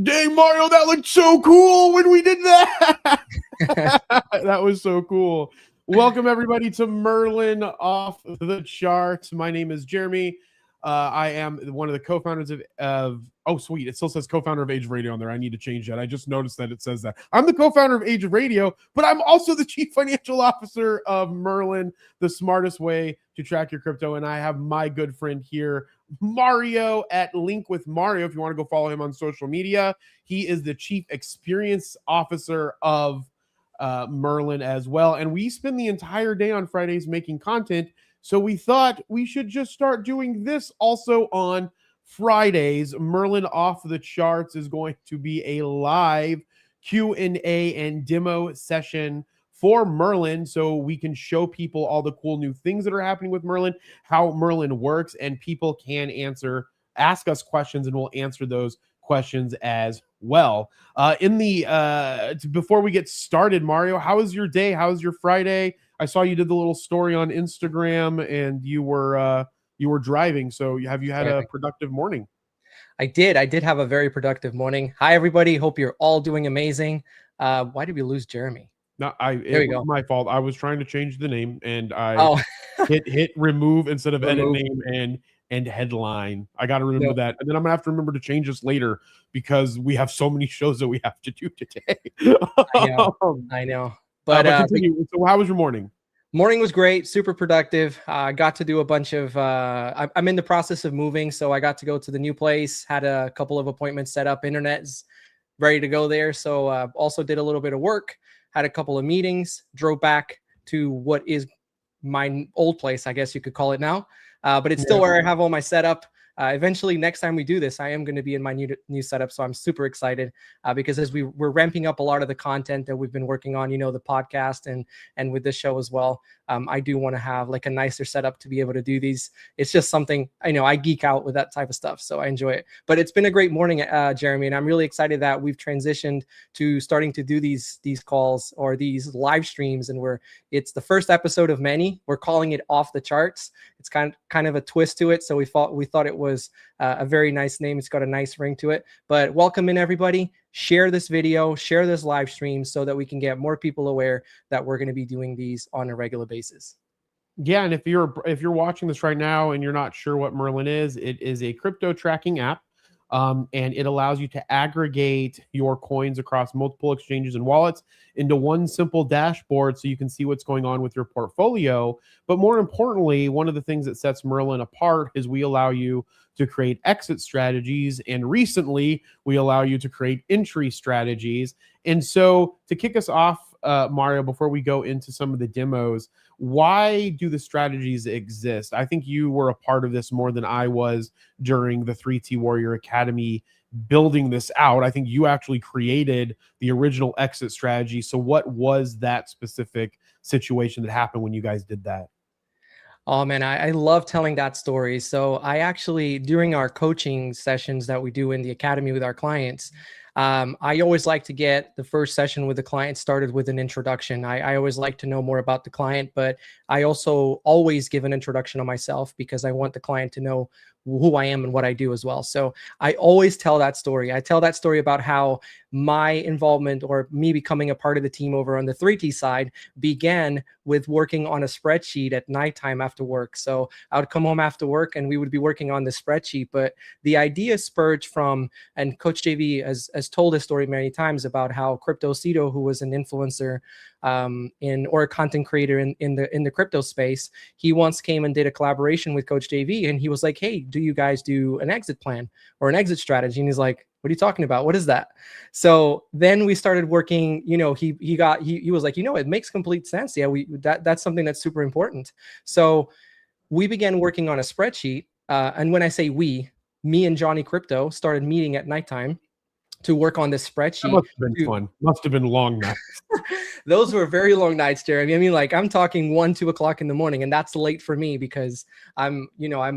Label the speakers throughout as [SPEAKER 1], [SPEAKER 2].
[SPEAKER 1] Dang, Mario, that looked so cool when we did that. That was so cool. Welcome, everybody, to Merlin Off the Charts. My name is Jeremy. I am one of the co-founders oh, sweet. It still says co-founder of Age of Radio on there. I need to change that. I just noticed that it says that. I'm the co-founder of Age of Radio, but I'm also the chief financial officer of Merlin, the smartest way to track your crypto. And I have my good friend here, Mario at Link with Mario. If you want to go follow him on social media, he is the chief experience officer of Merlin as well. And we spend the entire day on Fridays making content. So we thought we should just start doing this also on Fridays. Merlin Off the Charts is going to be a live Q&A and demo session for Merlin, so we can show people all the cool new things that are happening with Merlin, how Merlin works, and people can ask us questions, and we'll answer those questions as well. Before we get started, Mario, how was your day? How was your Friday? I saw you did the little story on Instagram, and you were driving. So have you had a productive morning?
[SPEAKER 2] I did have a very productive morning. Hi, everybody. Hope you're all doing amazing. Why did we lose Jeremy?
[SPEAKER 1] No, it was my fault. I was trying to change the name, and I hit remove instead of edit name and headline. I got to remember that, and then I'm gonna have to remember to change this later because we have so many shows that we have to do today.
[SPEAKER 2] I know.
[SPEAKER 1] But continue. So how was your morning?
[SPEAKER 2] Morning was great, super productive. I got to do a bunch of, I'm in the process of moving, so I got to go to the new place, had a couple of appointments set up, internet's ready to go there. So also did a little bit of work, had a couple of meetings, drove back to what is my old place, I guess you could call it now. But it's still where I have all my setup. Eventually, next time we do this, I am going to be in my new setup. So I'm super excited because as we're ramping up a lot of the content that we've been working on, the podcast and with this show as well. I do want to have like a nicer setup to be able to do these. It's just something, I geek out with that type of stuff. So I enjoy it. But it's been a great morning, Jeremy. And I'm really excited that we've transitioned to starting to do these calls or these live streams. And it's the first episode of many. We're calling it Off the Charts. It's kind of a twist to it. So we thought it was a very nice name. It's got a nice ring to it. But welcome in, everybody. Share this video, share this live stream so that we can get more people aware that we're going to be doing these on a regular basis.
[SPEAKER 1] Yeah, and if you're watching this right now and you're not sure what Merlin is, it is a crypto tracking app. And it allows you to aggregate your coins across multiple exchanges and wallets into one simple dashboard so you can see what's going on with your portfolio. But more importantly, one of the things that sets Merlin apart is we allow you to create exit strategies, and recently we allow you to create entry strategies. And so to kick us off, Mario, before we go into some of the demos, why do the strategies exist? I think you were a part of this more than I was during the 3T Warrior Academy building this out. I think you actually created the original exit strategy. So what was that specific situation that happened when you guys did that?
[SPEAKER 2] Oh, man, I love telling that story. So I actually, during our coaching sessions that we do in the academy with our clients, I always like to get the first session with the client started with an introduction. I always like to know more about the client, but I also always give an introduction on myself because I want the client to know who I am and what I do as well. So I always tell that story. I tell that story about how my involvement or me becoming a part of the team over on the 3T side began with working on a spreadsheet at nighttime after work. So I would come home after work and we would be working on the spreadsheet. But the idea spurred from, and Coach JV has told this story many times about how Crypto Cito, who was an influencer or a content creator in the crypto space, he once came and did a collaboration with Coach JV, and he was like, "Hey, do you guys do an exit plan or an exit strategy?" And he's like, "What are you talking about? What is that?" So then we started working. He was like, "It makes complete sense. Yeah, that's something that's super important." So we began working on a spreadsheet, and when I say we, me and Johnny Crypto started meeting at nighttime to work on this spreadsheet.
[SPEAKER 1] That must have been fun. Must have been long nights.
[SPEAKER 2] Those were very long nights, Jeremy. I mean, like I'm talking 1-2 o'clock in the morning, and that's late for me because I'm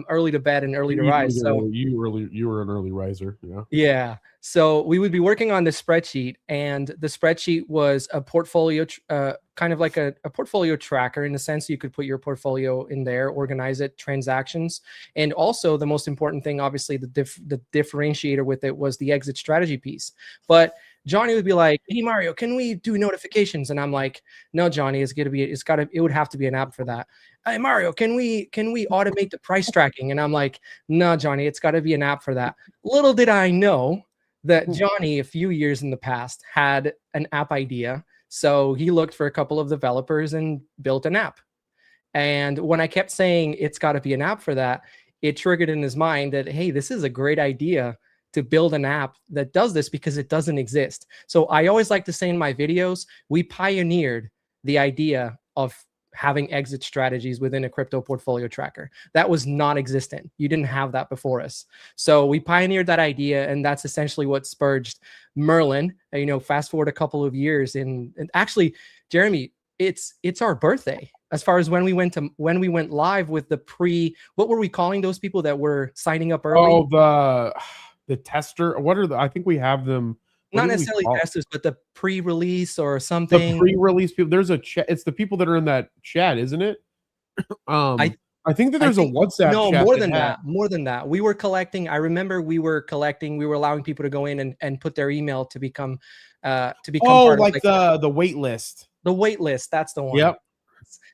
[SPEAKER 2] early to bed and early to rise. So
[SPEAKER 1] you were an early riser. Yeah.
[SPEAKER 2] Yeah. So we would be working on this spreadsheet, and the spreadsheet was a portfolio, kind of like a portfolio tracker in the sense you could put your portfolio in there, organize it, transactions. And also the most important thing, obviously the differentiator with it was the exit strategy piece. But Johnny would be like, "Hey Mario, can we do notifications?" And I'm like, "No, Johnny, it would have to be an app for that." "Hey Mario, can we automate the price tracking?" And I'm like, "No, Johnny, it's got to be an app for that." Little did I know that Johnny, a few years in the past, had an app idea. So he looked for a couple of developers and built an app. And when I kept saying it's got to be an app for that, it triggered in his mind that, hey, this is a great idea to build an app that does this because it doesn't exist. So I always like to say in my videos, we pioneered the idea of having exit strategies within a crypto portfolio tracker. That was non-existent. You didn't have that before us. So we pioneered that idea, and that's essentially what spurged Merlin. Fast forward a couple of years, and actually, Jeremy, it's our birthday as far as when we went live with the what were we calling those people that were signing up early?
[SPEAKER 1] Oh, the tester. I think we have them.
[SPEAKER 2] Not necessarily testers, but the pre-release or something.
[SPEAKER 1] The pre-release people. There's a chat. It's the people that are in that chat, isn't it? I think that there's a WhatsApp
[SPEAKER 2] no,
[SPEAKER 1] chat.
[SPEAKER 2] More than that. We were collecting. I remember we were allowing people to go in and put their email to become part
[SPEAKER 1] like
[SPEAKER 2] of
[SPEAKER 1] the wait list.
[SPEAKER 2] The wait list. That's the one.
[SPEAKER 1] Yep.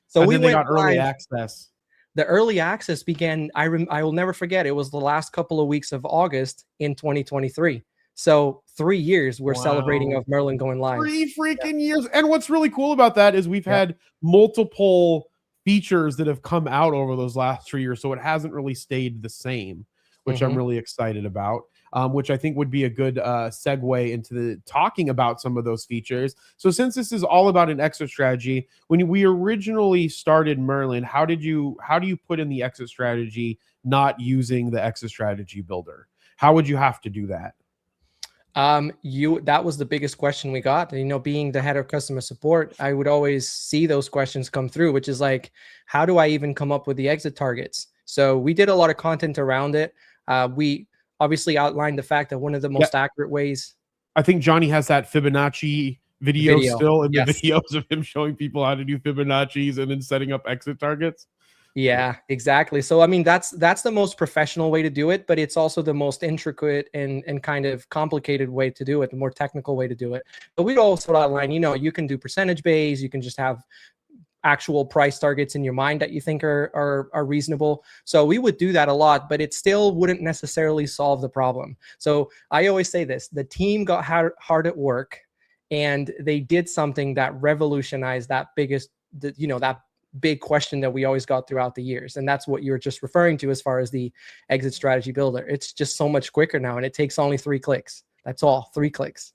[SPEAKER 2] So
[SPEAKER 1] we got early access.
[SPEAKER 2] The early access began. I will never forget. It was the last couple of weeks of August in 2023. So 3 years we're celebrating of Merlin going live.
[SPEAKER 1] 3 freaking years. And what's really cool about that is we've had multiple features that have come out over those last 3 years. So it hasn't really stayed the same, which I'm really excited about. Which I think would be a good segue into talking about some of those features. So since this is all about an exit strategy, when we originally started Merlin, how do you put in the exit strategy not using the exit strategy builder? How would you have to do that?
[SPEAKER 2] That was the biggest question we got. Being the head of customer support, I would always see those questions come through, which is like, how do I even come up with the exit targets? So we did a lot of content around it. We obviously outlined the fact that one of the most accurate ways.
[SPEAKER 1] I think Johnny has that Fibonacci video still in the videos of him showing people how to do Fibonacci's and then setting up exit targets.
[SPEAKER 2] Yeah, exactly. So, I mean, that's the most professional way to do it, but it's also the most intricate and kind of complicated way to do it, the more technical way to do it. But we also outline, you can do percentage based, you can just have actual price targets in your mind that you think are reasonable. So we would do that a lot, but it still wouldn't necessarily solve the problem. So I always say this, the team got hard at work, and they did something that revolutionized that that big question that we always got throughout the years. And that's what you're just referring to as far as the exit strategy builder. It's just so much quicker now, and it takes only 3 clicks. That's all, 3 clicks.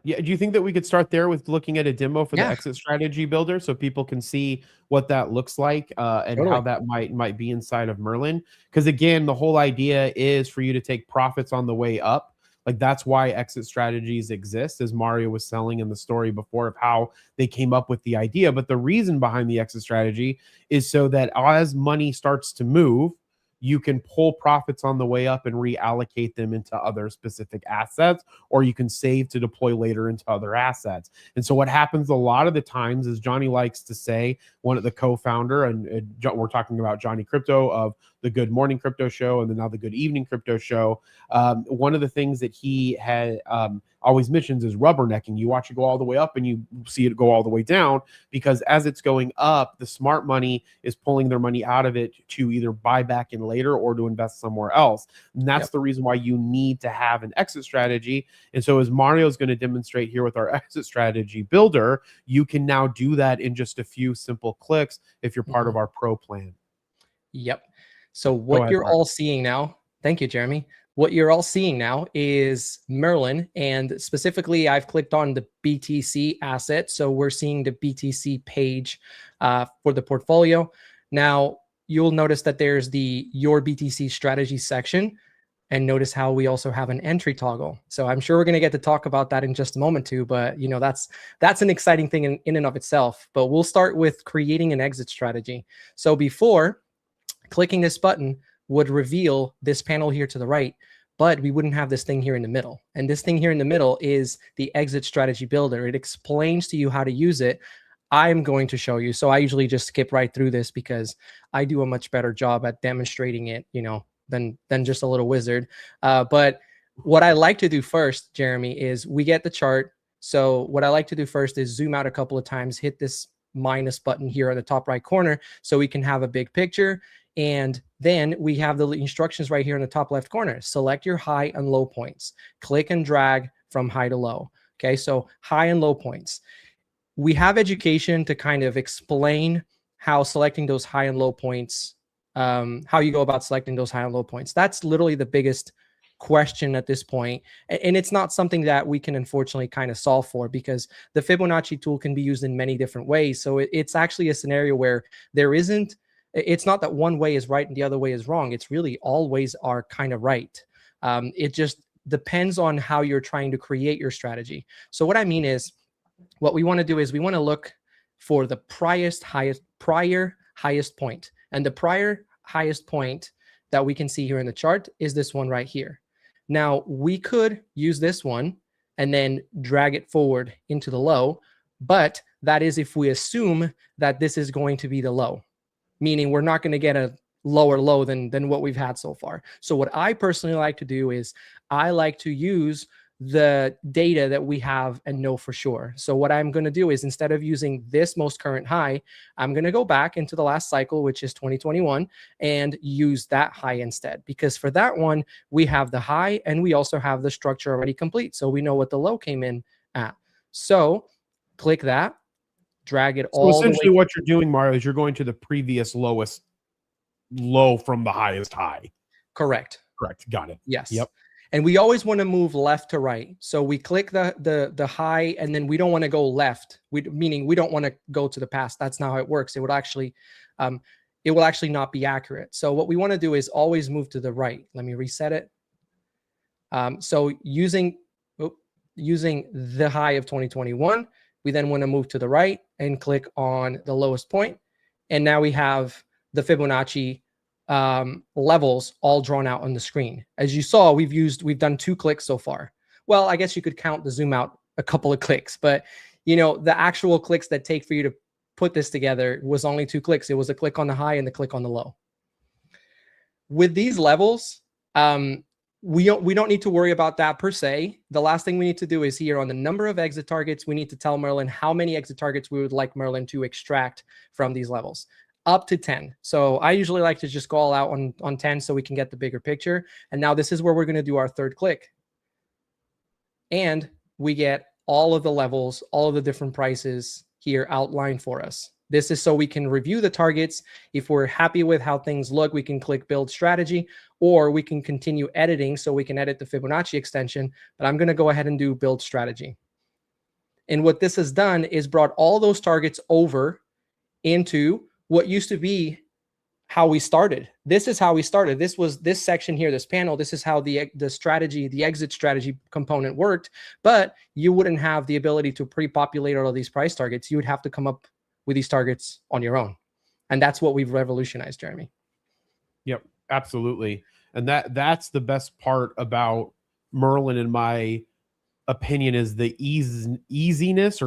[SPEAKER 1] Yeah. Do you think that we could start there with looking at a demo for the exit strategy builder so people can see what that looks like and how that might be inside of Merlin? Because again, the whole idea is for you to take profits on the way up. Like that's why exit strategies exist, as Mario was selling in the story before of how they came up with the idea. But the reason behind the exit strategy is so that as money starts to move, you can pull profits on the way up and reallocate them into other specific assets, or you can save to deploy later into other assets. And so what happens a lot of the times is Johnny likes to say, one of the co-founder, and we're talking about Johnny Crypto of the Good Morning Crypto Show and then now the Good Evening Crypto Show. One of the things that he had always mentions is rubbernecking. You watch it go all the way up and you see it go all the way down, because as it's going up, the smart money is pulling their money out of it to either buy back in later or to invest somewhere else. And that's the reason why you need to have an exit strategy. And so as Mario is going to demonstrate here with our exit strategy builder, you can now do that in just a few simple clicks if you're part of our pro plan.
[SPEAKER 2] Yep. So what you're all seeing now, thank you, Jeremy. What you're all seeing now is Merlin, and specifically I've clicked on the BTC asset. So we're seeing the BTC page for the portfolio. Now you'll notice that there's the Your BTC Strategy section, and notice how we also have an entry toggle. So I'm sure we're going to get to talk about that in just a moment too, but that's an exciting thing in and of itself. But we'll start with creating an exit strategy. So before, clicking this button would reveal this panel here to the right. but we wouldn't have this thing here in the middle. And this thing here in the middle is the exit strategy builder. It explains to you how to use it. I'm going to show you. So I usually just skip right through this because I do a much better job at demonstrating it, than just a little wizard. But what I like to do first, Jeremy, is we get the chart. So what I like to do first is zoom out a couple of times, hit this minus button here on the top right corner so we can have a big picture. And then we have the instructions right here in the top left corner. Select your high and low points. Click and drag from high to low. Okay, so high and low points. We have education to kind of explain how selecting those high and low points, how you go about selecting those high and low points. That's literally the biggest question at this point. And it's not something that we can unfortunately kind of solve for, because the Fibonacci tool can be used in many different ways. So it's actually a scenario where it's not that one way is right and the other way is wrong. It's really all ways are kind of right. It just depends on how you're trying to create your strategy. So what I mean is, what we want to do is we want to look for the prior highest point. And the prior highest point that we can see here in the chart is this one right here. Now, we could use this one and then drag it forward into the low, but that is if we assume that this is going to be the low, meaning we're not going to get a lower low than what we've had so far. So what I personally like to do is I like to use the data that we have and know for sure. So what I'm going to do is, instead of using this most current high, I'm going to go back into the last cycle, which is 2021, and use that high instead, because for that one, we have the high and we also have the structure already complete. So we know what the low came in at. So click that, drag it all the way.
[SPEAKER 1] Essentially what you're doing, Mario, is you're going to the previous lowest low from the highest high.
[SPEAKER 2] Correct.
[SPEAKER 1] Got it.
[SPEAKER 2] Yes.
[SPEAKER 1] Yep.
[SPEAKER 2] And we always want to move left to right. So we click the high, and then we don't want to go left. Meaning we don't want to go to the past. That's not how it works. It will actually not be accurate. So what we want to do is always move to the right. Let me reset it. So using the high of 2021, we then want to move to the right and click on the lowest point. And now we have the Fibonacci levels all drawn out on the screen. As you saw, we've done 2 clicks so far. Well, I guess you could count the zoom out a couple of clicks, but the actual clicks that take for you to put this together was only 2 clicks. It was a click on the high and the click on the low. With these levels, we don't need to worry about that per se. The last thing we need to do is here on the number of exit targets, we need to tell Merlin how many exit targets we would like Merlin to extract from these levels. Up to 10. So I usually like to just go all out on 10 so we can get the bigger picture. And now this is where we're going to do our 3rd click. And we get all of the levels, all of the different prices here outlined for us. This is so we can review the targets. If we're happy with how things look, we can click build strategy, or we can continue editing so we can edit the Fibonacci extension. But I'm going to go ahead and do build strategy. And what this has done is brought all those targets over into what used to be how we started. This is how we started. This was this section here, this panel. This is how the exit strategy component worked. But you wouldn't have the ability to pre-populate all of these price targets. You would have to come up with these targets on your own. And that's what we've revolutionized, Jeremy.
[SPEAKER 1] Yep, absolutely. And that's the best part about Merlin, in my opinion, is the easiness,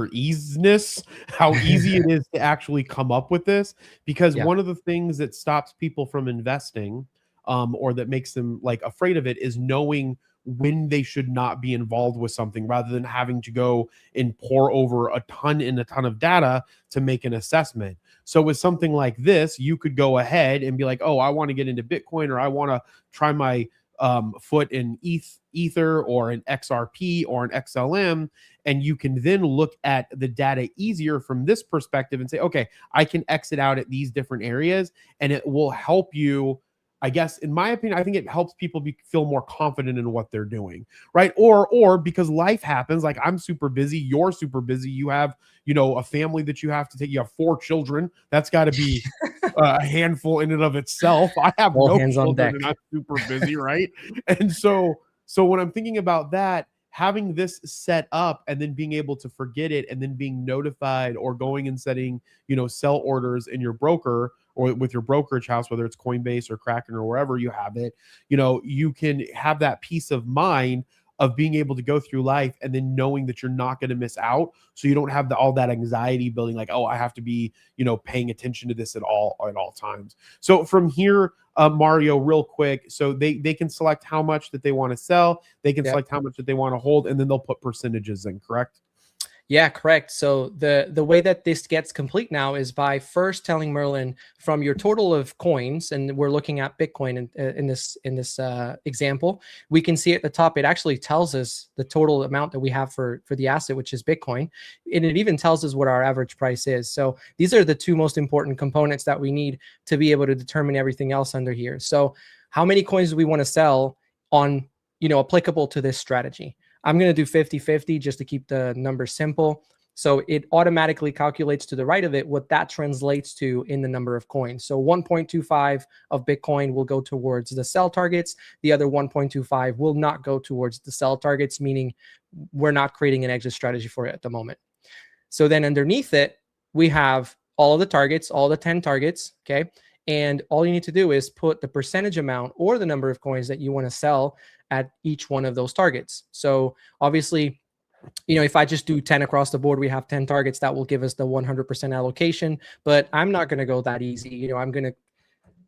[SPEAKER 1] how easy it is to actually come up with this. Because one of the things that stops people from investing, or that makes them like afraid of it, is knowing when they should not be involved with something, rather than having to go and pour over a ton of data to make an assessment. So with something like this, you could go ahead and be like, oh, I want to get into Bitcoin, or I want to try my foot in Ether or an XRP or an XLM, and you can then look at the data easier from this perspective and say, okay, I can exit out at these different areas, and it will help you. I guess, in my opinion, I think it helps people feel more confident in what they're doing, right? Or because life happens, like I'm super busy, you're super busy, you have, a family that you have to take, you have 4 children. That's got to be a handful in and of itself. I have
[SPEAKER 2] all
[SPEAKER 1] no
[SPEAKER 2] hands on deck.
[SPEAKER 1] children and I'm super busy, right? And so when I'm thinking about that, having this set up and then being able to forget it and then being notified, or going and setting, sell orders in your broker, or with your brokerage house, whether it's Coinbase or Kraken or wherever you have it, you know, you can have that peace of mind of being able to go through life and then knowing that you're not going to miss out. So you don't have all that anxiety building like, oh, I have to be, you know, paying attention to this at all times. So from here, Mario, real quick. So they can select how much that they want to sell. They can select how much that they want to hold, and then they'll put percentages in, correct?
[SPEAKER 2] Yeah, correct. So the way that this gets complete now is by first telling Merlin from your total of coins, and we're looking at Bitcoin in this example. We can see at the top it actually tells us the total amount that we have for the asset, which is Bitcoin, and it even tells us what our average price is. So these are the two most important components that we need to be able to determine everything else under here. So how many coins do we want to sell on, you know, applicable to this strategy? I'm going to do 50-50 just to keep the numbers simple. So it automatically calculates to the right of it what that translates to in the number of coins. So 1.25 of Bitcoin will go towards the sell targets. The other 1.25 will not go towards the sell targets, meaning we're not creating an exit strategy for it at the moment. So then underneath it, we have all of the targets, all the 10 targets, okay? And all you need to do is put the percentage amount or the number of coins that you want to sell at each one of those targets. So obviously, you know, if I just do 10 across the board, we have 10 targets, that will give us the 100% allocation, but I'm not going to go that easy. You know, I'm going to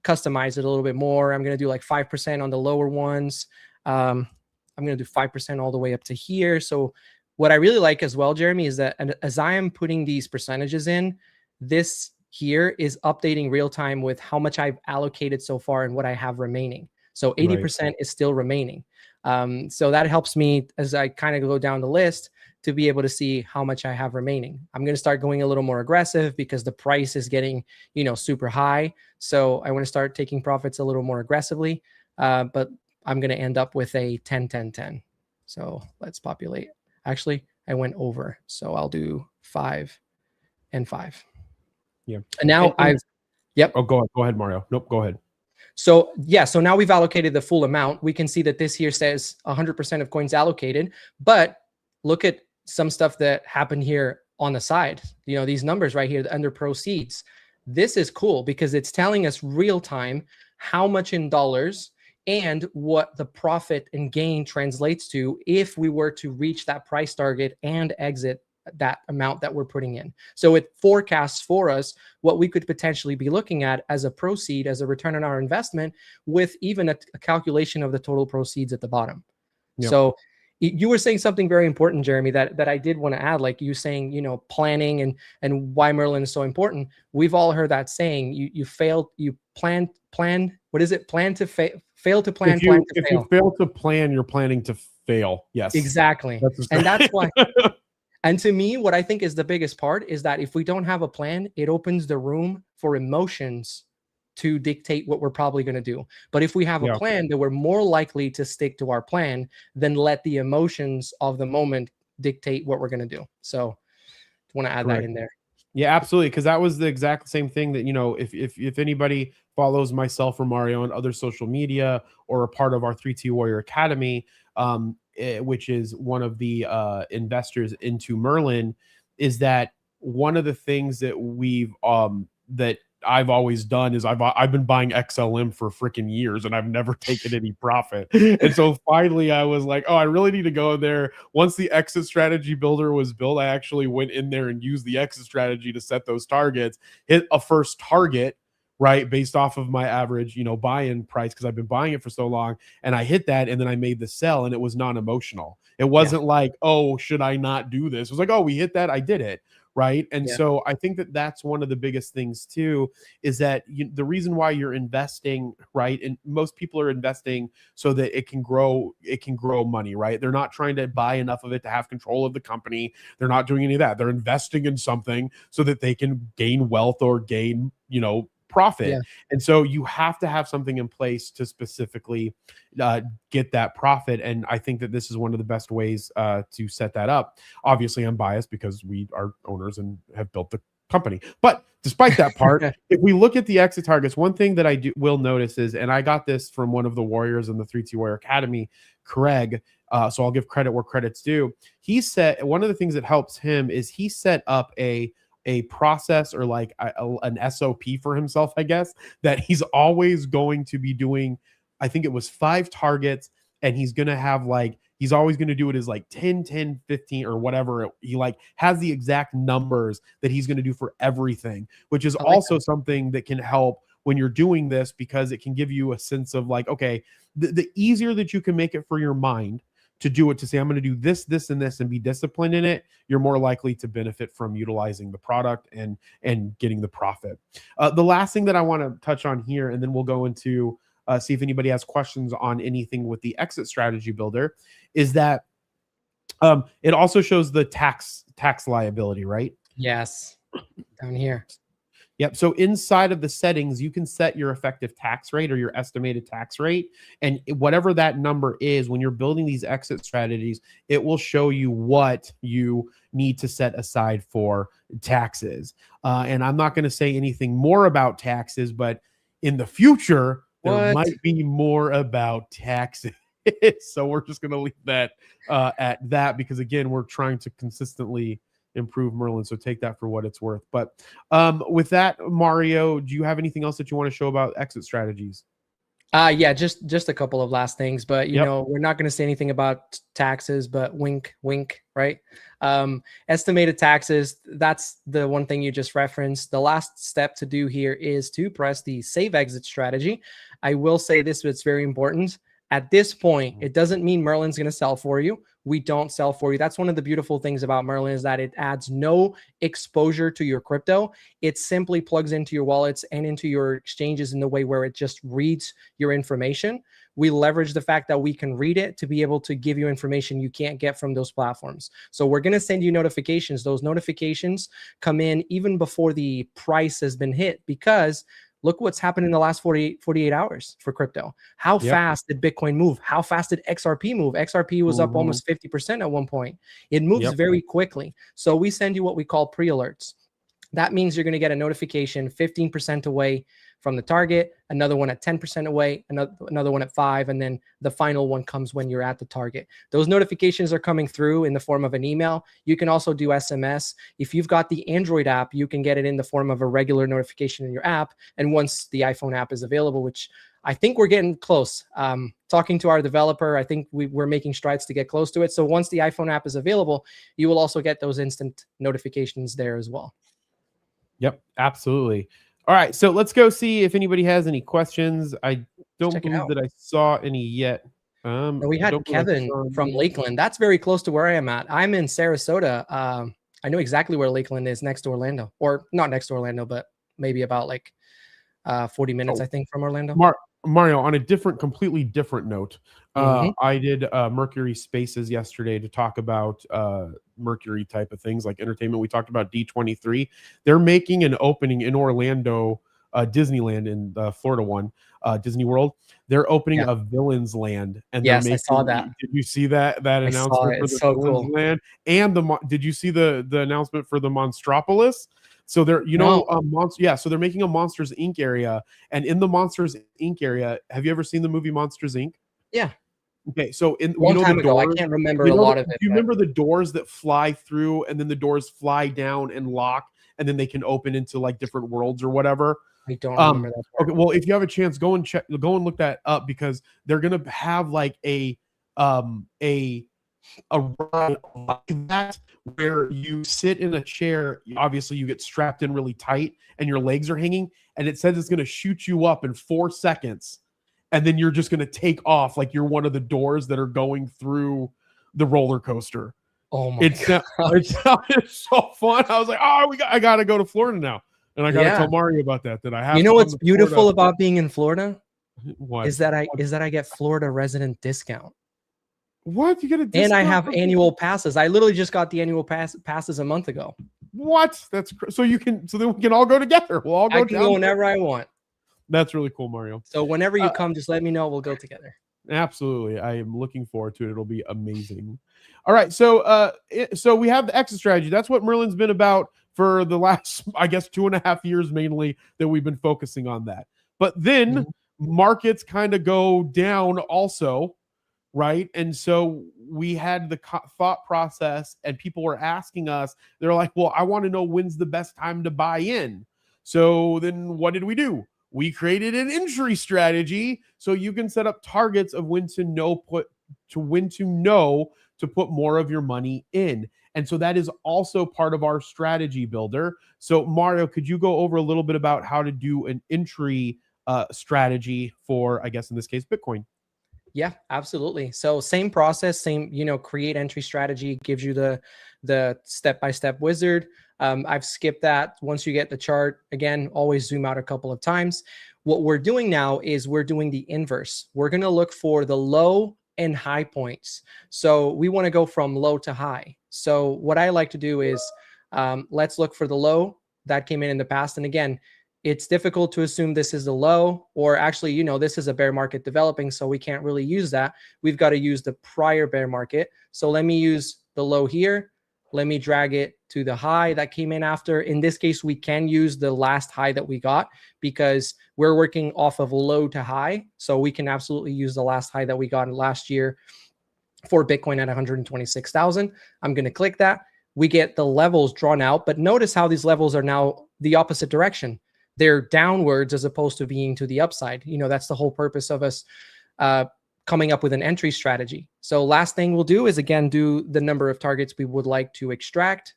[SPEAKER 2] customize it a little bit more. I'm going to do like 5% on the lower ones. I'm going to do 5% all the way up to here. So what I really like as well, Jeremy, is that as I am putting these percentages in, this here is updating real time with how much I've allocated so far and what I have remaining. So 80% is still remaining. So that helps me as I kind of go down the list to be able to see how much I have remaining. I'm going to start going a little more aggressive because the price is getting, you know, super high. So I want to start taking profits a little more aggressively, but I'm going to end up with a 10-10-10. So let's populate. Actually, I went over. So I'll do 5 and 5.
[SPEAKER 1] Yeah.
[SPEAKER 2] And now yep.
[SPEAKER 1] Oh, go ahead, Mario. Nope, go ahead.
[SPEAKER 2] So yeah, so now we've allocated the full amount. We can see that this here says 100% of coins allocated, but look at some stuff that happened here on the side. You know, these numbers right here under proceeds. This is cool because it's telling us real time how much in dollars and what the profit and gain translates to if we were to reach that price target and exit that amount that we're putting in. So it forecasts for us what we could potentially be looking at as a proceed, as a return on our investment, with even a calculation of the total proceeds at the bottom. Yep. So you were saying something very important, Jeremy, that I did want to add, like you saying, you know, planning and why Merlin is so important. We've all heard that saying, you plan, what is it? Plan to fail to plan, plan to fail.
[SPEAKER 1] If you fail to plan, you're planning to fail. Yes.
[SPEAKER 2] Exactly. And that's why. And to me, what I think is the biggest part is that if we don't have a plan, it opens the room for emotions to dictate what we're probably going to do. But if we have a plan, then we're more likely to stick to our plan than let the emotions of the moment dictate what we're going to do. So I want to add that in there.
[SPEAKER 1] Yeah, absolutely. Because that was the exact same thing that, you know, if anybody follows myself or Mario on other social media or a part of our 3T Warrior Academy, which is one of the investors into Merlin, is that one of the things that we've that I've always done is I've been buying XLM for freaking years and I've never taken any profit. And so finally I was like, oh, I really need to go in there. Once the exit strategy builder was built, I actually went in there and used the exit strategy to set those targets, hit a first target, right, based off of my average, you know, buy-in price, because I've been buying it for so long, and I hit that, and then I made the sell, and it was non-emotional. It wasn't like, oh, should I not do this? It was like, oh, we hit that, I did it, right? And so I think that that's one of the biggest things too, is that the reason why you're investing, right, and most people are investing so that it can grow money, right? They're not trying to buy enough of it to have control of the company. They're not doing any of that. They're investing in something so that they can gain wealth or gain, you know, profit. And so you have to have something in place to specifically get that profit. And I think that this is one of the best ways to set that up. Obviously, I'm biased because we are owners and have built the company. But despite that part, if we look at the exit targets, one thing that I will notice is, and I got this from one of the warriors in the 3T Warrior Academy, Craig. So I'll give credit where credit's due. He said one of the things that helps him is he set up a a process or like an SOP for himself, I guess, that he's always going to be doing. I think it was 5 targets, and he's going to have like, he's always going to do it as like 10, 10, 15 or whatever. He like has the exact numbers that he's going to do for everything, which is also something that can help when you're doing this, because it can give you a sense of like, okay, the easier that you can make it for your mind to do it, to say, I'm going to do this, this, and this, and be disciplined in it, you're more likely to benefit from utilizing the product and getting the profit. The last thing that I want to touch on here, and then we'll go into see if anybody has questions on anything with the exit strategy builder, is that it also shows the tax liability, right?
[SPEAKER 2] Yes, down here.
[SPEAKER 1] Yep. So inside of the settings, you can set your effective tax rate or your estimated tax rate. And whatever that number is, when you're building these exit strategies, it will show you what you need to set aside for taxes. And I'm not going to say anything more about taxes, but in the future, there might be more about taxes. So we're just going to leave that at that, because again, we're trying to consistently improve Merlin. So take that for what it's worth. But with that, Mario, do you have anything else that you want to show about exit strategies?
[SPEAKER 2] Yeah, just a couple of last things, but you know, we're not going to say anything about taxes, but wink, wink, right? Estimated taxes, that's the one thing you just referenced. The last step to do here is to press the save exit strategy. I will say this, but it's very important. At this point, it doesn't mean Merlin's going to sell for you. We don't sell for you. That's one of the beautiful things about Merlin, is that it adds no exposure to your crypto. It simply plugs into your wallets and into your exchanges in the way where it just reads your information. We leverage the fact that we can read it to be able to give you information you can't get from those platforms. So we're going to send you notifications. Those notifications come in even before the price has been hit, because look what's happened in the last 48 hours for crypto. How fast did Bitcoin move? How fast did XRP move? XRP was up almost 50% at one point. It moves very quickly. So we send you what we call pre-alerts. That means you're going to get a notification 15% away from the target, another one at 10% away, another one at 5%, and then the final one comes when you're at the target. Those notifications are coming through in the form of an email. You can also do SMS. If you've got the Android app, you can get it in the form of a regular notification in your app. And once the iPhone app is available, which I think we're getting close. Talking to our developer, I think we're making strides to get close to it. So once the iPhone app is available, you will also get those instant notifications there as well.
[SPEAKER 1] Yep, absolutely. All right, so let's go see if anybody has any questions. I don't believe that I saw any yet.
[SPEAKER 2] We had Kevin from Lakeland. That's very close to where I am at. I'm in Sarasota. I know exactly where Lakeland is, next to Orlando, or not next to Orlando, but maybe about like 40 minutes, I think, from Orlando.
[SPEAKER 1] Mario, on a completely different note, I did Mercury Spaces yesterday to talk about Mercury type of things like entertainment. We talked about D23. They're making an opening in Orlando, Disneyland, in the Florida one, Disney World. They're opening a Villains Land, and
[SPEAKER 2] yes, I saw that.
[SPEAKER 1] Did you see that announcement for the Villains Land? And did you see the announcement for the Monstropolis? So they're, so they're making a Monsters Inc. area, and in the Monsters Inc. area, have you ever seen the movie Monsters Inc.?
[SPEAKER 2] Yeah.
[SPEAKER 1] Okay, so
[SPEAKER 2] long time ago, I can't remember a lot of it.
[SPEAKER 1] Do you remember the doors that fly through, and then the doors fly down and lock, and then they can open into like different worlds or whatever?
[SPEAKER 2] I don't remember that part.
[SPEAKER 1] Okay, well, if you have a chance, go and look that up, because they're gonna have like a ride like that, where you sit in a chair. Obviously, you get strapped in really tight, and your legs are hanging, and it says it's going to shoot you up in 4 seconds, and then you're just going to take off like you're one of the doors that are going through the roller coaster.
[SPEAKER 2] Oh my god,
[SPEAKER 1] it sounded so fun. I was like, I got to go to Florida now, and I got to tell Mario about that. That I have.
[SPEAKER 2] You know what's beautiful about being in Florida?
[SPEAKER 1] What
[SPEAKER 2] is that I get Florida resident discount.
[SPEAKER 1] What? You get a discount?
[SPEAKER 2] And I have annual passes. I literally just got the annual passes a month ago.
[SPEAKER 1] What? So then we can all go together. We'll all go.
[SPEAKER 2] I can go whenever I want.
[SPEAKER 1] That's really cool, Mario.
[SPEAKER 2] So whenever you come, just let me know. We'll go together.
[SPEAKER 1] Absolutely. I am looking forward to it. It'll be amazing. All right. So we have the exit strategy. That's what Merlin's been about for the last, I guess, 2.5 years mainly, that we've been focusing on that. But then markets kind of go down also right? And so we had the thought process, and people were asking us, they're like, well, I want to know when's the best time to buy in. So then what did we do? We created an entry strategy so you can set up targets of when to know to put more of your money in. And so that is also part of our strategy builder. So Mario, could you go over a little bit about how to do an entry strategy for, I guess in this case, Bitcoin?
[SPEAKER 2] Yeah, absolutely. So same process, same, create entry strategy gives you the step-by-step wizard. I've skipped that. Once you get the chart, again, always zoom out a couple of times. What we're doing now is we're doing the inverse. We're going to look for the low and high points. So we want to go from low to high. So what I like to do is let's look for the low that came in the past. And again, it's difficult to assume this is the low, or actually, this is a bear market developing, so we can't really use that. We've got to use the prior bear market. So let me use the low here. Let me drag it to the high that came in after. In this case, we can use the last high that we got because we're working off of low to high. So we can absolutely use the last high that we got last year for Bitcoin at 126,000. I'm going to click that. We get the levels drawn out, but notice how these levels are now the opposite direction. They're downwards as opposed to being to the upside. That's the whole purpose of us coming up with an entry strategy. So last thing we'll do is, again, do the number of targets we would like to extract.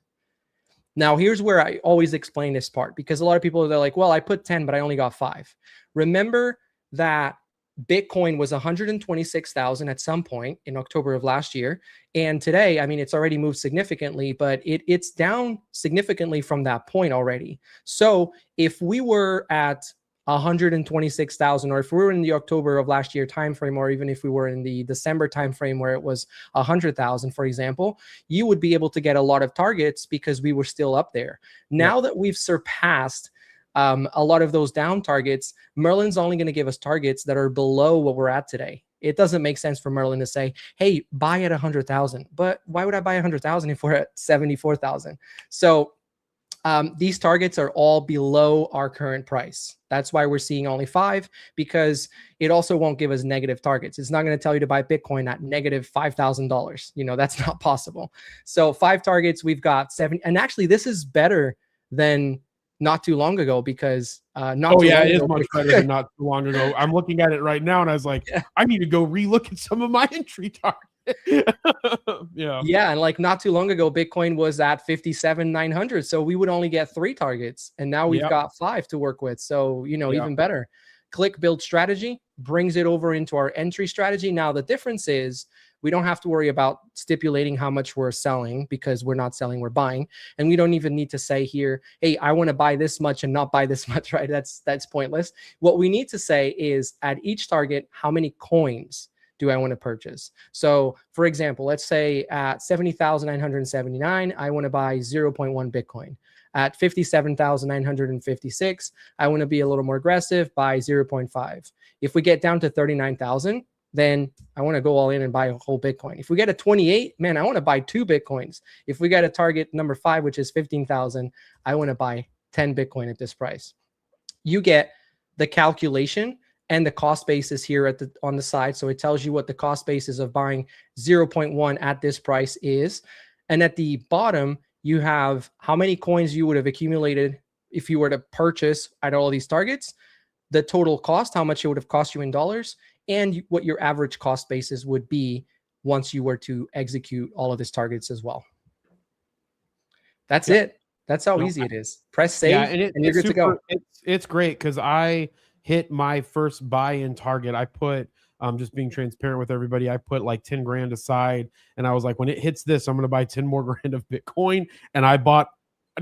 [SPEAKER 2] Now, here's where I always explain this part, because a lot of people, they're like, well, I put 10, but I only got 5. Remember that Bitcoin was 126,000 at some point in October of last year. And today, I mean, it's already moved significantly, but it's down significantly from that point already. So if we were at 126,000, or if we were in the October of last year timeframe, or even if we were in the December timeframe where it was 100,000, for example, you would be able to get a lot of targets because we were still up there. Now that we've surpassed a lot of those down targets, Merlin's only going to give us targets that are below what we're at today. It doesn't make sense for Merlin to say, hey, buy at 100,000. But why would I buy 100,000 if we're at 74,000? So these targets are all below our current price. That's why we're seeing only 5, because it also won't give us negative targets. It's not going to tell you to buy Bitcoin at negative $5,000. That's not possible. So 5 targets, we've got 7. And actually, this is better than not too long ago, because
[SPEAKER 1] it is much better than not too long ago. I'm looking at it right now, and I was like, I need to go relook at some of my entry targets.
[SPEAKER 2] Yeah, and like not too long ago, Bitcoin was at 57,900, so we would only get 3 targets, and now we've got 5 to work with. So even better. Click build strategy, brings it over into our entry strategy. Now the difference is, we don't have to worry about stipulating how much we're selling, because we're not selling, we're buying. And we don't even need to say here, hey, I want to buy this much and not buy this much, right? That's pointless. What we need to say is, at each target, how many coins do I want to purchase? So for example, let's say at 70,979, I want to buy 0.1 Bitcoin. At 57,956, I want to be a little more aggressive, buy 0.5. If we get down to 39,000, then I want to go all in and buy a whole Bitcoin. If we get a 28, man, I want to buy 2 Bitcoins. If we get a target number 5, which is 15,000, I want to buy 10 Bitcoin at this price. You get the calculation and the cost basis here on the side. So it tells you what the cost basis of buying 0.1 at this price is. And at the bottom, you have how many coins you would have accumulated if you were to purchase at all these targets, the total cost, how much it would have cost you in dollars, and what your average cost basis would be once you were to execute all of these targets as well. That's it. That's how easy it is. Press save, and you're good to go.
[SPEAKER 1] It's great, because I hit my first buy-in target. I put, just being transparent with everybody, I put like 10 grand aside, and I was like, when it hits this, I'm going to buy 10 more grand of Bitcoin. And I bought,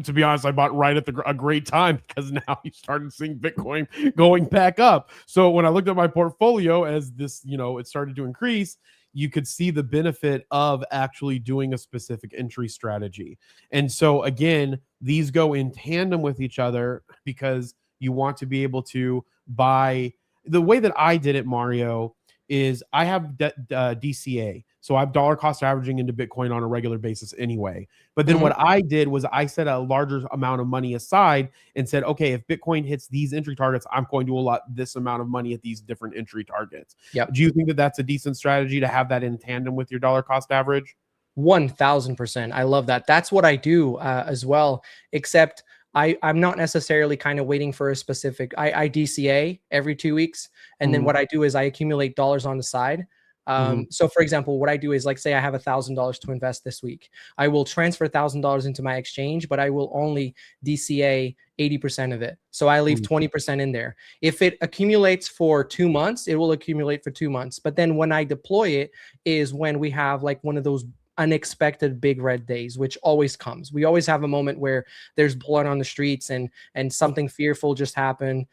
[SPEAKER 1] to be honest, I bought right at a great time, because now you started seeing Bitcoin going back up. So when I looked at my portfolio as this, it started to increase, you could see the benefit of actually doing a specific entry strategy. And so again, these go in tandem with each other, because you want to be able to buy. The way that I did it, Mario, is I have DCA. So I'm dollar cost averaging into Bitcoin on a regular basis anyway. But then
[SPEAKER 2] Mhm.
[SPEAKER 1] what I did was I set a larger amount of money aside and said, okay, if Bitcoin hits these entry targets, I'm going to allot this amount of money at these different entry targets.
[SPEAKER 2] Yep.
[SPEAKER 1] Do you think that that's a decent strategy to have that in tandem with your dollar cost average?
[SPEAKER 2] 1000%. I love that. That's what I do as well, except I'm not necessarily kind of waiting for a specific, I DCA every 2 weeks. And then
[SPEAKER 1] Mhm.
[SPEAKER 2] what I do is I accumulate dollars on the side.
[SPEAKER 1] Mhm.
[SPEAKER 2] So for example, what I do is, like, say I have $1,000 to invest this week. I will transfer $1,000 into my exchange, but I will only DCA 80% of it. So I leave
[SPEAKER 1] Mhm.
[SPEAKER 2] 20% in there. If it accumulates for 2 months, it will accumulate for 2 months. But then when I deploy it is when we have like one of those unexpected big red days, which always comes. We always have a moment where there's blood on the streets and something fearful just happened.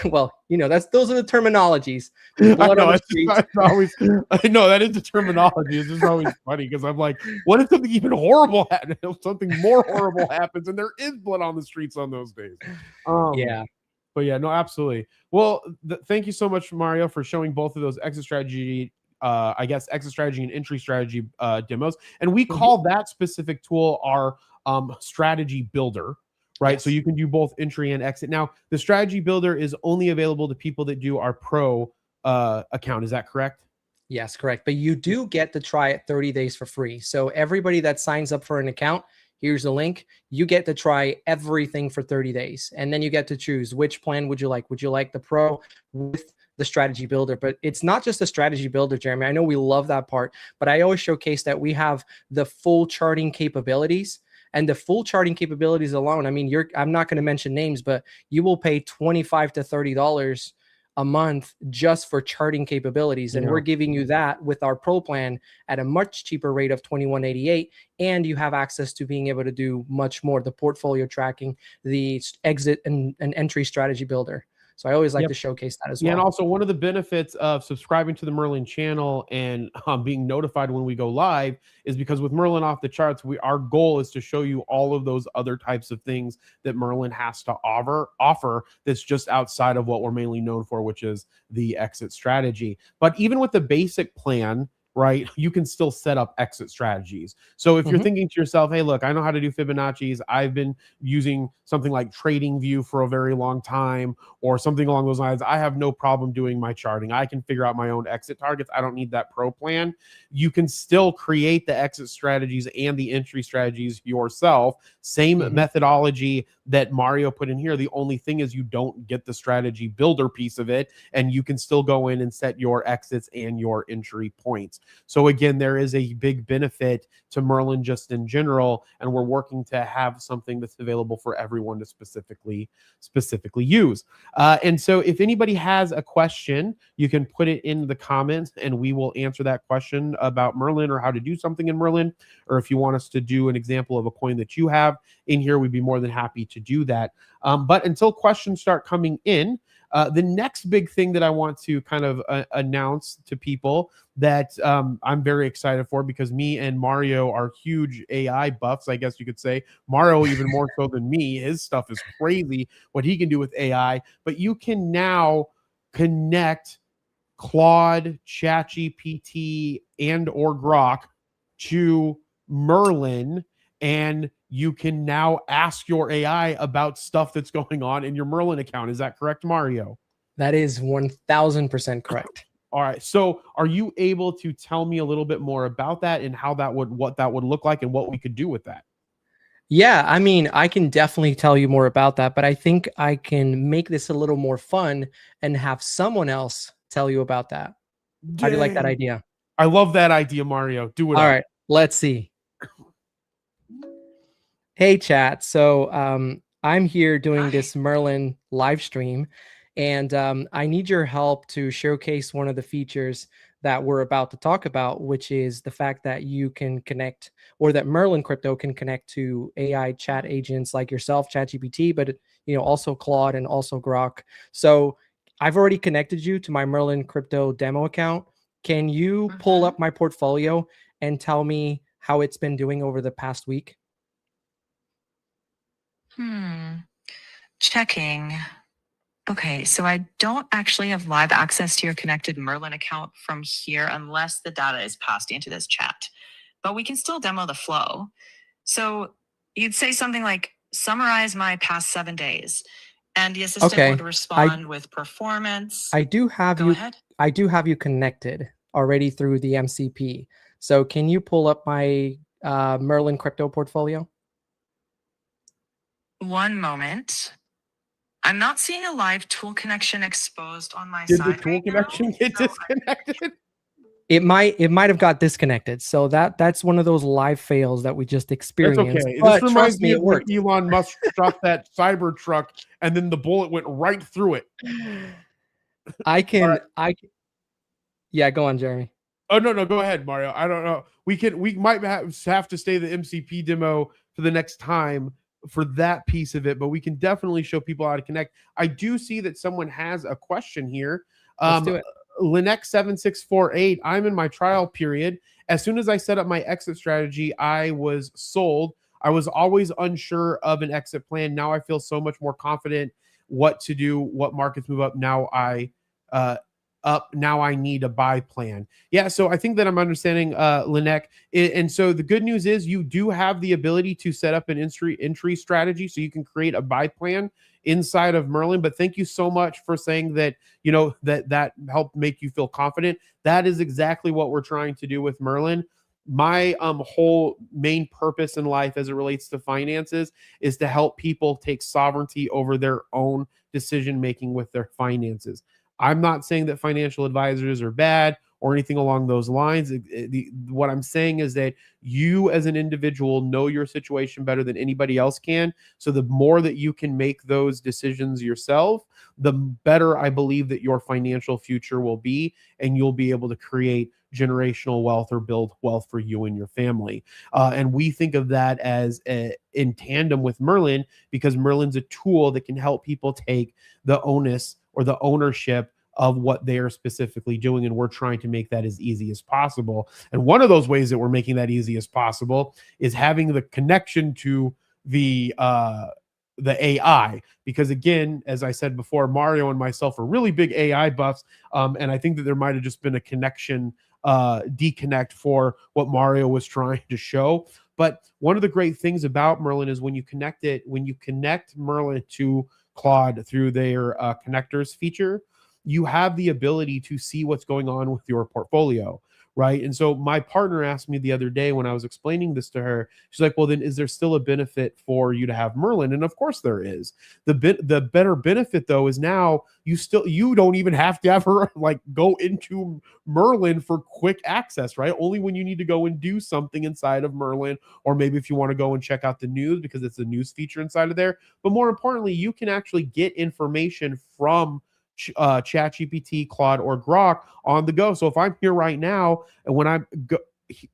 [SPEAKER 2] Well, those are the terminologies. There's
[SPEAKER 1] I
[SPEAKER 2] blood on
[SPEAKER 1] know.
[SPEAKER 2] the
[SPEAKER 1] It's just
[SPEAKER 2] streets.
[SPEAKER 1] it's always. I know that is the terminology. It's just always funny because I'm like, what if something even horrible happens? Something more horrible happens, and there is blood on the streets on those days.
[SPEAKER 2] Yeah.
[SPEAKER 1] But yeah, no, absolutely. Well, thank you so much, Mario, for showing both of those exit strategy, I guess exit strategy and entry strategy demos. And we
[SPEAKER 2] Mhm.
[SPEAKER 1] call that specific tool our strategy builder, right? So
[SPEAKER 2] Yes.
[SPEAKER 1] you can do both entry and exit. Now, the strategy builder is only available to people that do our pro account. Is that correct?
[SPEAKER 2] Yes, correct. But you do get to try it 30 days for free. So everybody that signs up for an account, here's the link. You get to try everything for 30 days. And then you get to choose which plan would you like. Would you like the pro with the strategy builder? But it's not just the strategy builder, Jeremy. I know we love that part, but I always showcase that we have the full charting capabilities. And the full charting capabilities alone, I mean, I'm not going to mention names, but you will pay $25 to $30 a month just for charting capabilities. And
[SPEAKER 1] Yeah.
[SPEAKER 2] we're giving you that with our pro plan at a much cheaper rate of $21.88. And you have access to being able to do much more, the portfolio tracking, the exit and entry strategy builder. So I always like
[SPEAKER 1] Yep.
[SPEAKER 2] to showcase that as
[SPEAKER 1] Yeah, and
[SPEAKER 2] well.
[SPEAKER 1] also one of the benefits of subscribing to the Merlin channel and being notified when we go live is because with Merlin off the charts, our goal is to show you all of those other types of things that Merlin has to offer that's just outside of what we're mainly known for, which is the exit strategy. But even with the basic plan, right, you can still set up exit strategies. So if you're thinking to yourself, hey, look, I know how to do Fibonacci's. I've been using something like TradingView for a very long time, or something along those lines. I have no problem doing my charting. I can figure out my own exit targets. I don't need that pro plan. You can still create the exit strategies and the entry strategies yourself. Same methodology that Mario put in here. The only thing is you don't get the strategy builder piece of it, and you can still go in and set your exits and your entry points. So again, there is a big benefit to Merlin just in general, and we're working to have something that's available for everyone to specifically use. And so if anybody has a question, you can put it in the comments and we will answer that question about Merlin or how to do something in Merlin. Or if you want us to do an example of a coin that you have in here, we'd be more than happy to do that. But until questions start coming in, the next big thing that I want to kind of announce to people that I'm very excited for, because me and Mario are huge AI buffs, I guess you could say. Mario even more so than me. His stuff is crazy, what he can do with AI. But you can now connect Claude, ChatGPT, and or Grok to Merlin, and you can now ask your AI about stuff that's going on in your Merlin account. Is that correct, Mario?
[SPEAKER 2] That is 1000% correct.
[SPEAKER 1] All right. So are you able to tell me a little bit more about that and what that would look like and what we could do with that?
[SPEAKER 2] Yeah, I mean, I can definitely tell you more about that, but I think I can make this a little more fun and have someone else tell you about that. How do you like that
[SPEAKER 1] Dang.
[SPEAKER 2] idea?
[SPEAKER 1] I love that idea, Mario. Do it
[SPEAKER 2] All
[SPEAKER 1] up.
[SPEAKER 2] right, let's see. Hey, chat. So I'm here doing this Merlin live stream, and I need your help to showcase one of the features that we're about to talk about, which is the fact that you can connect, or that Merlin Crypto can connect to AI chat agents like yourself, ChatGPT, but also Claude and also Grok. So I've already connected you to my Merlin Crypto demo account. Can you pull up my portfolio and tell me how it's been doing over the past week?
[SPEAKER 3] Checking. Okay, so I don't actually have live access to your connected Merlin account from here unless the data is passed into this chat. But we can still demo the flow. So you'd say something like, summarize my past 7 days. And the assistant would respond with performance.
[SPEAKER 2] I do have
[SPEAKER 3] Go ahead.
[SPEAKER 2] I do have you connected already through the MCP. So can you pull up my Merlin crypto portfolio?
[SPEAKER 3] One moment. I'm not seeing a live tool connection exposed on my
[SPEAKER 1] Did
[SPEAKER 3] side.
[SPEAKER 1] the tool connection get disconnected?
[SPEAKER 2] It might have got disconnected. So that's one of those live fails that we just experienced.
[SPEAKER 1] That's okay.
[SPEAKER 2] But
[SPEAKER 1] This reminds me of when
[SPEAKER 2] worked.
[SPEAKER 1] Elon Musk shot that cyber truck and then the bullet went right through it.
[SPEAKER 2] Yeah, go on, Jeremy.
[SPEAKER 1] Oh no, go ahead, Mario. I don't know. We might have to stay the MCP demo for the next time for that piece of it, but we can definitely show people how to connect. I do see that someone has a question here.
[SPEAKER 2] Let's do it.
[SPEAKER 1] Linex7648. I'm in my trial period. As soon as I set up my exit strategy, I was sold. I was always unsure of an exit plan. Now I feel so much more confident what to do, what markets move up. Now I need a buy plan. Yeah, so I think that I'm understanding Linek. And so the good news is you do have the ability to set up an entry strategy so you can create a buy plan inside of Merlin. But thank you so much for saying that, that helped make you feel confident. That is exactly what we're trying to do with Merlin. My whole main purpose in life as it relates to finances is to help people take sovereignty over their own decision making with their finances. I'm not saying that financial advisors are bad or anything along those lines. What I'm saying is that you as an individual know your situation better than anybody else can. So the more that you can make those decisions yourself, the better I believe that your financial future will be, and you'll be able to create generational wealth or build wealth for you and your family. And we think of that as in tandem with Merlin, because Merlin's a tool that can help people take the onus or the ownership of what they are specifically doing. And we're trying to make that as easy as possible. And one of those ways that we're making that easy as possible is having the connection to the AI, because again, as I said before, Mario and myself are really big AI buffs. And I think that there might've just been a connection disconnect for what Mario was trying to show. But one of the great things about Merlin is when you connect Merlin to Claude through their connectors feature, you have the ability to see what's going on with your portfolio, right? And so my partner asked me the other day when I was explaining this to her, she's like, well, then is there still a benefit for you to have Merlin? And of course there is. The better benefit though is now you don't even have to ever like go into Merlin for quick access, right? Only when you need to go and do something inside of Merlin, or maybe if you want to go and check out the news because it's a news feature inside of there. But more importantly, you can actually get information from ChatGPT, Claude, or Grok on the go. So if I'm here right now and when I'm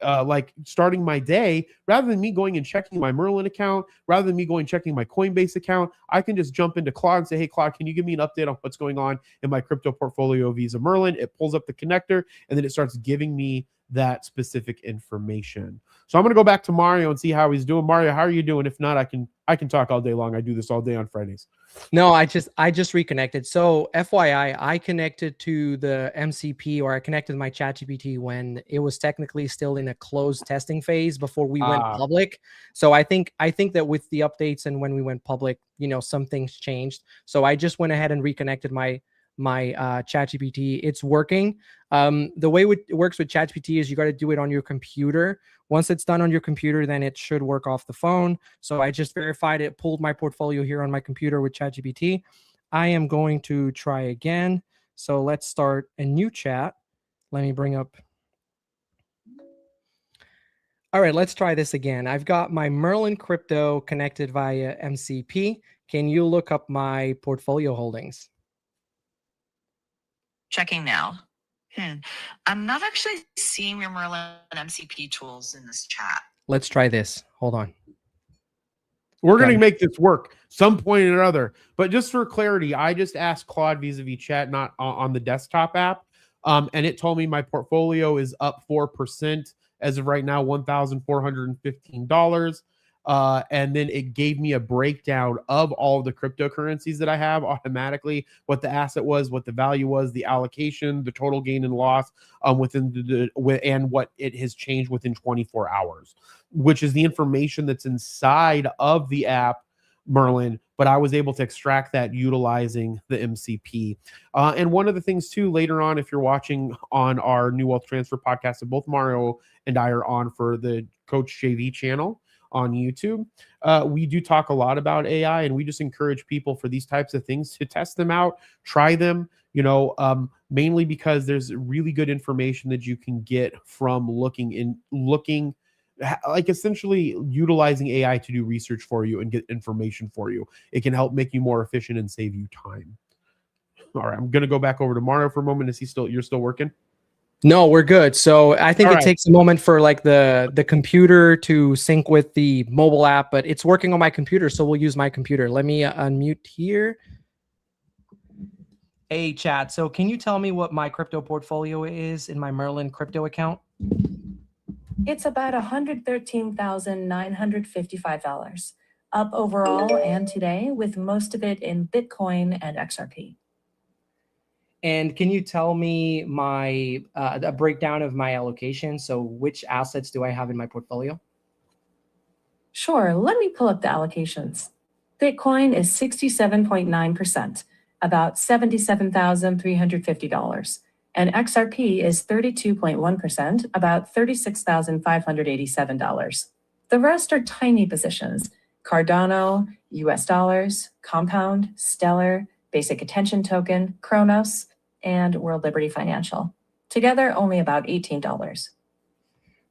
[SPEAKER 1] like starting my day, rather than me going and checking my Merlin account, rather than me going checking my Coinbase account, I can just jump into Claude and say, hey, Claude, can you give me an update on what's going on in my crypto portfolio via Merlin? It pulls up the connector and then it starts giving me that specific information. So I'm going to go back to Mario and see how he's doing. Mario, how are you doing? If not, I can talk all day long. I do this all day on Fridays.
[SPEAKER 2] No, I just reconnected. So FYI, I connected to the MCP, or I connected my ChatGPT when it was technically still in a closed testing phase before we went public. So I think that with the updates and when we went public, some things changed. So I just went ahead and reconnected my ChatGPT. It's working. The way it works with ChatGPT is you got to do it on your computer. Once it's done on your computer, then it should work off the phone. So I just verified it, pulled my portfolio here on my computer with ChatGPT. I am going to try again. So let's start a new chat. Let me bring up. All right, let's try this again. I've got my Merlin crypto connected via MCP. Can you look up my portfolio holdings?
[SPEAKER 3] Checking now. I'm not actually seeing your Merlin MCP tools in this chat.
[SPEAKER 2] Let's try this. Hold on.
[SPEAKER 1] We're going to make this work some point or other. But just for clarity, I just asked Claude vis-a-vis chat, not on the desktop app. And it told me my portfolio is up 4% as of right now, $1,415. and then it gave me a breakdown of all of the cryptocurrencies that I have automatically, what the asset was, what the value was, the allocation, the total gain and loss within and what it has changed within 24 hours, which is the information that's inside of the app Merlin, but I was able to extract that utilizing the MCP. And one of the things too, later on, if you're watching on our New Wealth Transfer podcast that both Mario and I are on for the Coach JV channel on YouTube, we do talk a lot about AI, and we just encourage people for these types of things to test them out, try them, mainly because there's really good information that you can get from looking like essentially utilizing AI to do research for you and get information for you. It can help make you more efficient and save you time. All right, I'm gonna go back over to Mario for a moment. You're still working?
[SPEAKER 2] No, we're good. So I think takes a moment for like the computer to sync with the mobile app, but it's working on my computer, so we'll use my computer. Let me unmute here. Hey, chat. So can you tell me what my crypto portfolio is in my Merlin crypto account?
[SPEAKER 4] It's about $113,955, up overall and today, with most of it in Bitcoin and XRP.
[SPEAKER 2] And can you tell me my a breakdown of my allocation? So which assets do I have in my portfolio?
[SPEAKER 4] Sure, let me pull up the allocations. Bitcoin is 67.9%, about $77,350. And XRP is 32.1%, about $36,587. The rest are tiny positions: Cardano, US dollars, Compound, Stellar, Basic Attention Token, Kronos, and World Liberty Financial. Together, only about $18.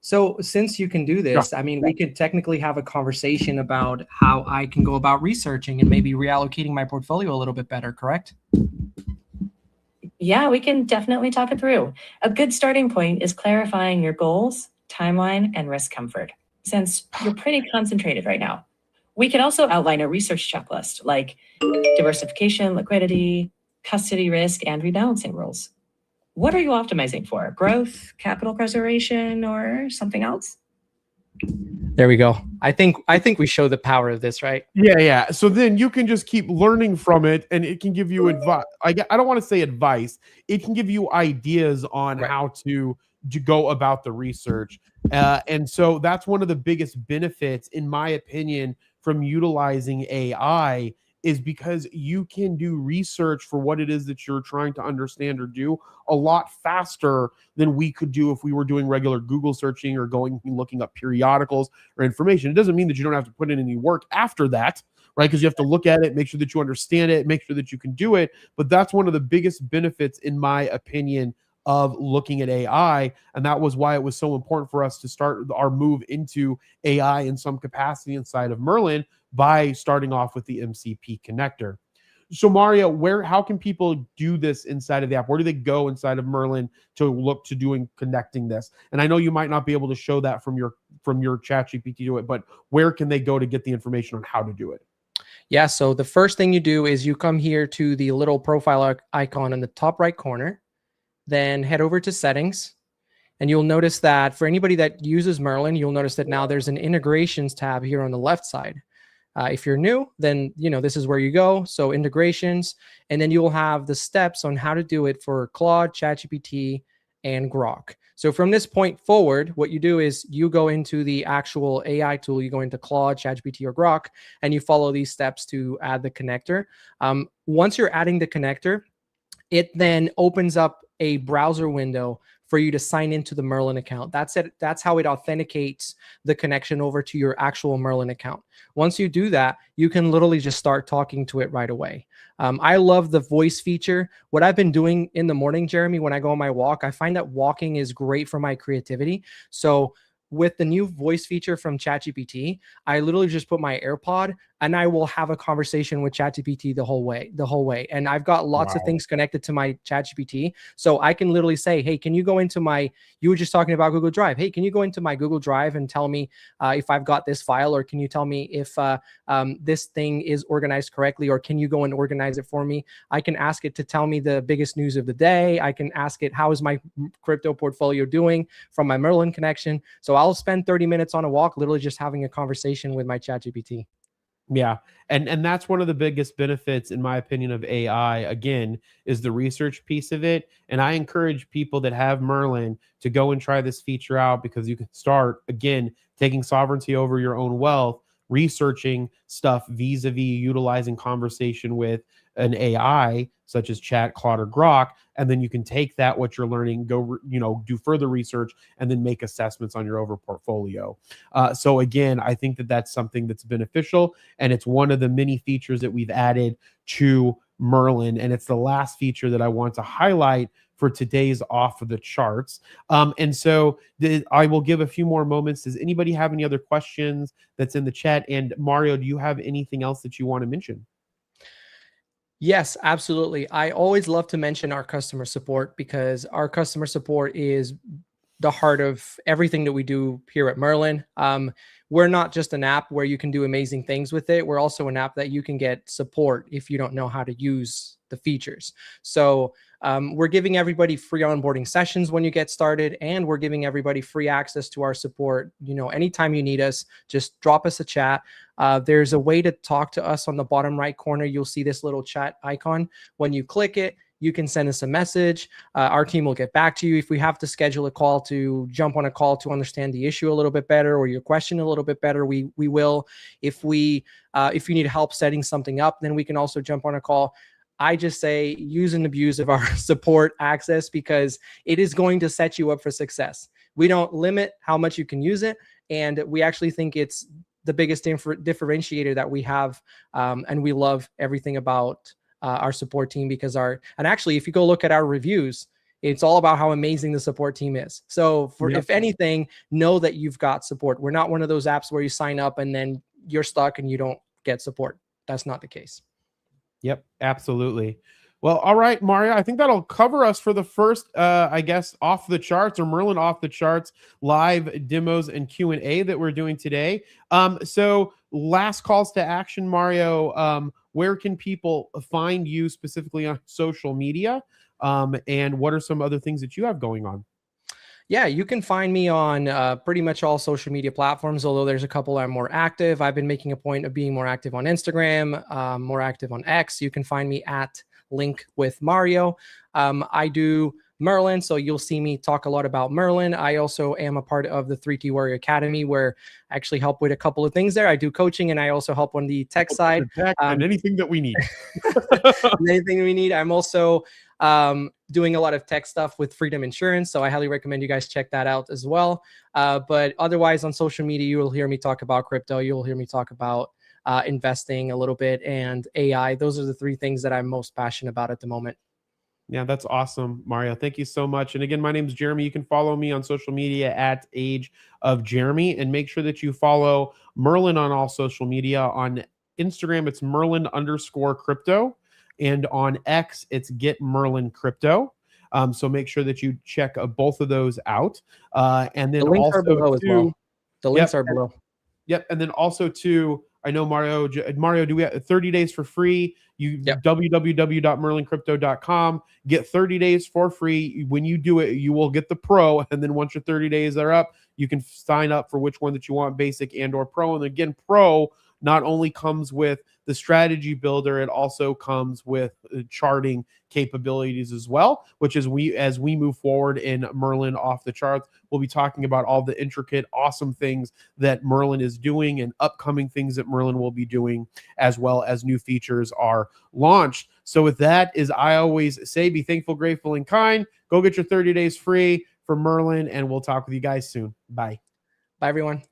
[SPEAKER 2] So since you can do this, I mean, we could technically have a conversation about how I can go about researching and maybe reallocating my portfolio a little bit better, correct?
[SPEAKER 4] Yeah, we can definitely talk it through. A good starting point is clarifying your goals, timeline, and risk comfort, since you're pretty concentrated right now. We could also outline a research checklist like diversification, liquidity, custody risk, and rebalancing rules. What are you optimizing for? Growth, capital preservation, or something else?
[SPEAKER 2] There we go. I think we show the power of this, right?
[SPEAKER 1] Yeah. So then you can just keep learning from it, and it can give you advice. I don't want to say advice. It can give you ideas on how to go about the research. And so that's one of the biggest benefits, in my opinion, from utilizing AI, is because you can do research for what it is that you're trying to understand or do a lot faster than we could do if we were doing regular Google searching or going and looking up periodicals or information. It doesn't mean that you don't have to put in any work after that, right? Because you have to look at it, make sure that you understand it, make sure that you can do it. But that's one of the biggest benefits, in my opinion, of looking at AI. And that was why it was so important for us to start our move into AI in some capacity inside of Merlin by starting off with the MCP connector. So Mario, how can people do this inside of the app? Where do they go inside of Merlin to look to connecting this? And I know you might not be able to show that from your ChatGPT to it, but where can they go to get the information on how to do it?
[SPEAKER 2] Yeah, so the first thing you do is you come here to the little profile icon in the top right corner, then head over to settings, and you'll notice that for anybody that uses Merlin, you'll notice that now there's an integrations tab here on the left side. If you're new, then this is where you go. So integrations, and then you will have the steps on how to do it for Claude, ChatGPT, and Grok. So from this point forward, what you do is you go into the actual AI tool, you go into Claude, ChatGPT, or Grok, and you follow these steps to add the connector. Once you're adding the connector, it then opens up a browser window for you to sign into the Merlin account. That's it. That's how it authenticates the connection over to your actual Merlin account. Once you do that, you can literally just start talking to it right away. I love the voice feature. What I've been doing in the morning, Jeremy, when I go on my walk, I find that walking is great for my creativity. So with the new voice feature from ChatGPT, I literally just put my AirPod and I will have a conversation with ChatGPT the whole way. And I've got lots of things connected to my ChatGPT. So I can literally say, hey, can you go into you were just talking about Google Drive. Hey, can you go into my Google Drive and tell me if I've got this file, or can you tell me if this thing is organized correctly, or can you go and organize it for me? I can ask it to tell me the biggest news of the day. I can ask it, how is my crypto portfolio doing from my Merlin connection? So I'll spend 30 minutes on a walk, literally just having a conversation with my ChatGPT.
[SPEAKER 1] Yeah. And that's one of the biggest benefits, in my opinion, of AI, again, is the research piece of it. And I encourage people that have Merlin to go and try this feature out, because you can start, again, taking sovereignty over your own wealth, researching stuff vis-a-vis utilizing conversation with an AI such as Chat, Claude, or Grok, and then you can take that, what you're learning, go, do further research, and then make assessments on your over portfolio. So again, I think that that's something that's beneficial, and it's one of the many features that we've added to Merlin, and it's the last feature that I want to highlight for today's Off of the Charts. And so I will give a few more moments. Does anybody have any other questions that's in the chat? And Mario, do you have anything else that you want to mention?
[SPEAKER 2] Yes, absolutely. I always love to mention our customer support, because our customer support is the heart of everything that we do here at Merlin. We're not just an app where you can do amazing things with it. We're also an app that you can get support if you don't know how to use the features. So we're giving everybody free onboarding sessions when you get started, and we're giving everybody free access to our support. Anytime you need us, just drop us a chat. There's a way to talk to us on the bottom right corner. You'll see this little chat icon. When you click it, you can send us a message. Our team will get back to you. If we have to schedule a call to jump on a call to understand the issue a little bit better, or your question a little bit better, we will. If you need help setting something up, then we can also jump on a call. I just say use and abuse of our support access, because it is going to set you up for success. We don't limit how much you can use it, and we actually think it's the biggest differentiator that we have, and we love everything about our support team, because and actually, if you go look at our reviews, it's all about how amazing the support team is. So if anything, know that you've got support. We're not one of those apps where you sign up and then you're stuck and you don't get support. That's not the case.
[SPEAKER 1] Yep, absolutely. Well, all right, Mario, I think that'll cover us for the first, Off the Charts, or Merlin Off the Charts live demos and Q&A that we're doing today. So last calls to action, Mario. Where can people find you specifically on social media? And what are some other things that you have going on?
[SPEAKER 2] Yeah, you can find me on pretty much all social media platforms, although there's a couple that are more active. I've been making a point of being more active on Instagram, more active on X. You can find me at Link with Mario. I do Merlin, so you'll see me talk a lot about Merlin. I also am a part of the 3T Warrior Academy, where I actually help with a couple of things there. I do coaching, and I also help on the tech side.
[SPEAKER 1] And anything that we need.
[SPEAKER 2] Anything we need. I'm also doing a lot of tech stuff with Freedom Insurance, so I highly recommend you guys check that out as well. But otherwise, on social media, you will hear me talk about crypto. You'll hear me talk about investing a little bit, and AI. Those are the three things that I'm most passionate about at the moment.
[SPEAKER 1] Yeah, that's awesome, Mario. Thank you so much. And again, my name is Jeremy. You can follow me on social media at Age of Jeremy, and make sure that you follow Merlin on all social media. On Instagram, it's Merlin_crypto, and on X, it's Get Merlin Crypto. So make sure that you check both of those out. And then
[SPEAKER 2] the links
[SPEAKER 1] also
[SPEAKER 2] are below as well. The links are below.
[SPEAKER 1] Yep. And then also too, I know Mario, do we have 30 days for free? www.merlincrypto.com. Get 30 days for free. When you do it, you will get the pro. And then once your 30 days are up, you can sign up for which one that you want, basic and or pro. And again, pro not only comes with the strategy builder, it also comes with charting capabilities as well, which is as we move forward in Merlin Off the Charts, we'll be talking about all the intricate, awesome things that Merlin is doing and upcoming things that Merlin will be doing, as well as new features are launched. So with that, as I always say, be thankful, grateful, and kind. Go get your 30 days free for Merlin, and we'll talk with you guys soon. Bye.
[SPEAKER 2] Bye, everyone.